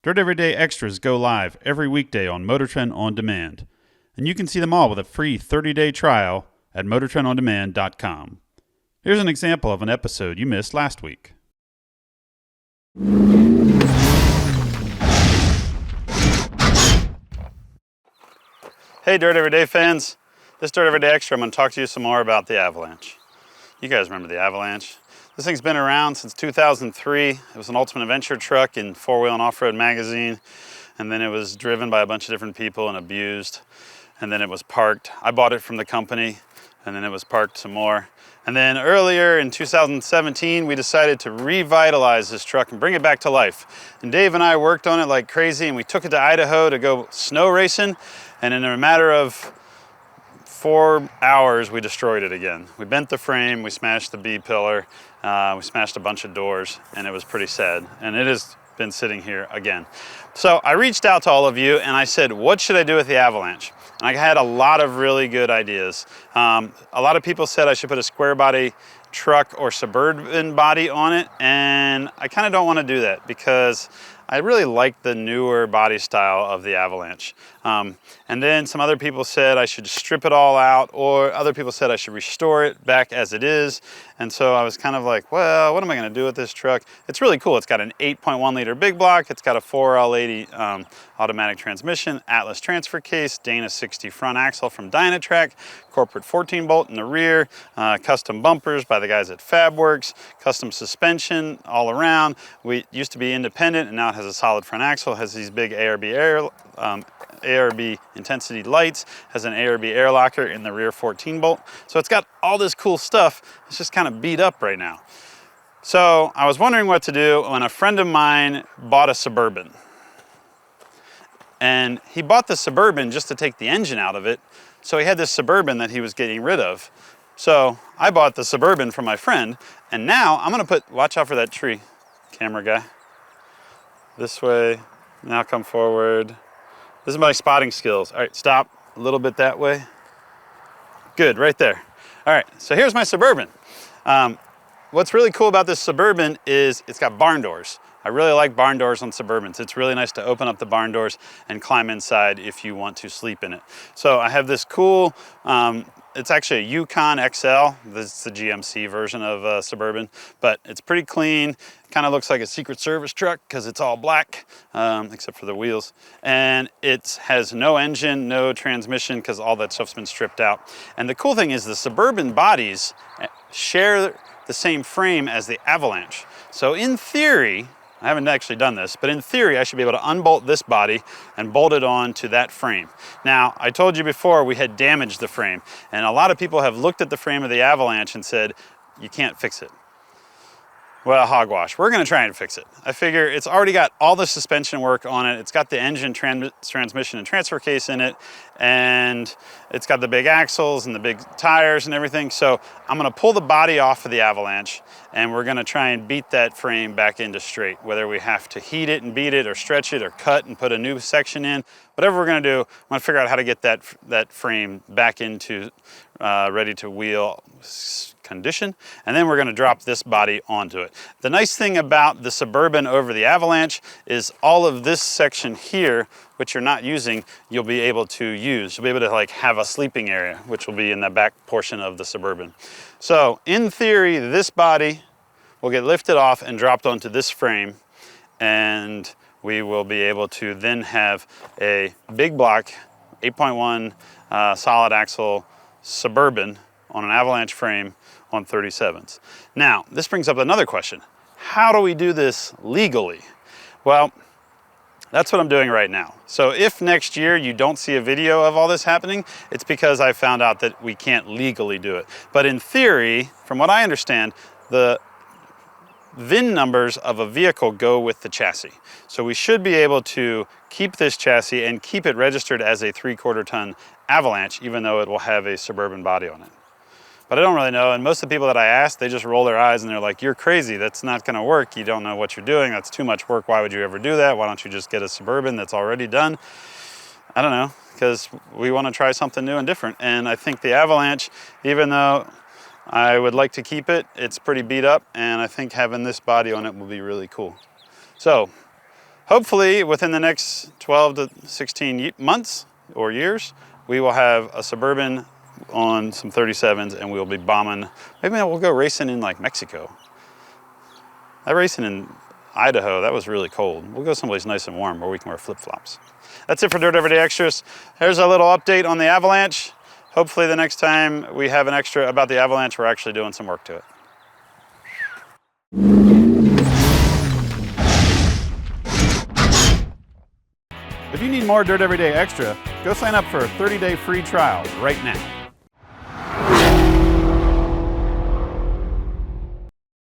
Dirt Everyday Extras go live every weekday on Motor Trend On Demand, and you can see them all with a free 30-day trial at motortrendondemand.com. Here's an example of an episode you missed last week. Hey Dirt Everyday fans, this Dirt Everyday Extra I'm going to talk to you some more about the Avalanche. You guys remember the Avalanche? This thing's been around since 2003. It was an ultimate adventure truck in 4-Wheel and Off-Road magazine, and then it was driven by a bunch of different people and abused, and then it was parked. I bought it from the company, and then it was parked some more. And then earlier in 2017, we decided to revitalize this truck and bring it back to life. And Dave and I worked on it like crazy, and we took it to Idaho to go snow racing, and in a matter of 4 hours, we destroyed it again. We bent the frame, we smashed the B-pillar, we smashed a bunch of doors, and it was pretty sad. And it has been sitting here again. So I reached out to all of you and I said, what should I do with the Avalanche? And I had a lot of really good ideas. A lot of people said I should put a square body truck or Suburban body on it, and I kind of don't want to do that because I really like the newer body style of the Avalanche. And then some other people said I should strip it all out, or other people said I should restore it back as it is. And so I was kind of like, well, what am I going to do with this truck? It's really cool. It's got an 8.1 liter big block. It's got a 4L80 automatic transmission, Atlas transfer case, Dana 60 front axle from Dynatrac, corporate 14 bolt in the rear, custom bumpers by the guys at Fabworks, custom suspension all around. We used to be independent, and now it has a solid front axle, has these big ARB intensity lights, has an ARB air locker in the rear 14 bolt. So it's got all this cool stuff. It's just kind of beat up right now. So I was wondering what to do when a friend of mine bought a Suburban. And he bought the Suburban just to take the engine out of it. So he had this Suburban that he was getting rid of. So I bought the Suburban from my friend, and now I'm gonna watch out for that tree, camera guy. This way, now come forward. This is my spotting skills. All right, stop a little bit that way. Good, right there. All right, so here's my Suburban. What's really cool about this Suburban is it's got barn doors. I really like barn doors on Suburbans. It's really nice to open up the barn doors and climb inside if you want to sleep in it. So I have this cool, it's actually a Yukon XL. This is the GMC version of Suburban, but it's pretty clean. Kind of looks like a Secret Service truck because it's all black, except for the wheels. And it has no engine, no transmission, because all that stuff's been stripped out. And the cool thing is the Suburban bodies share the same frame as the Avalanche. So in theory, I haven't actually done this, but in theory, I should be able to unbolt this body and bolt it on to that frame. Now, I told you before we had damaged the frame, and a lot of people have looked at the frame of the Avalanche and said, you can't fix it. Well, hogwash. We're going to try and fix it. I figure it's already got all the suspension work on it. It's got the engine transmission and transfer case in it, and it's got the big axles and the big tires and everything. So I'm going to pull the body off of the Avalanche, and we're going to try and beat that frame back into straight, whether we have to heat it and beat it or stretch it or cut and put a new section in. Whatever we're going to do, I'm going to figure out how to get that frame back into ready to wheel condition, and then we're going to drop this body onto it. The nice thing about the Suburban over the Avalanche is all of this section here, which you're not using, you'll be able to use. You'll be able to like have a sleeping area, which will be in the back portion of the Suburban. So in theory, this body will get lifted off and dropped onto this frame, and we will be able to then have a big block 8.1 solid axle Suburban on an Avalanche frame on 37s. Now, this brings up another question. How do we do this legally? Well, that's what I'm doing right now. So if next year you don't see a video of all this happening, it's because I found out that we can't legally do it. But in theory, from what I understand, the VIN numbers of a vehicle go with the chassis. So we should be able to keep this chassis and keep it registered as a 3/4 ton Avalanche, even though it will have a Suburban body on it. But I don't really know, and most of the people that I ask, they just roll their eyes and they're like, you're crazy, that's not gonna work, you don't know what you're doing, that's too much work, why would you ever do that? Why don't you just get a Suburban that's already done? I don't know, because we wanna try something new and different. And I think the Avalanche, even though I would like to keep it, it's pretty beat up, and I think having this body on it will be really cool. So, hopefully within the next 12 to 16 months or years, we will have a Suburban on some 37s and we'll be bombing. Maybe we'll go racing in like Mexico. That racing in Idaho, that was really cold. We'll go someplace nice and warm where we can wear flip-flops. That's it for Dirt Everyday Extras. Here's a little update on the Avalanche. Hopefully the next time we have an extra about the Avalanche, we're actually doing some work to it. If you need more Dirt Everyday Extra, go sign up for a 30-day free trial right now.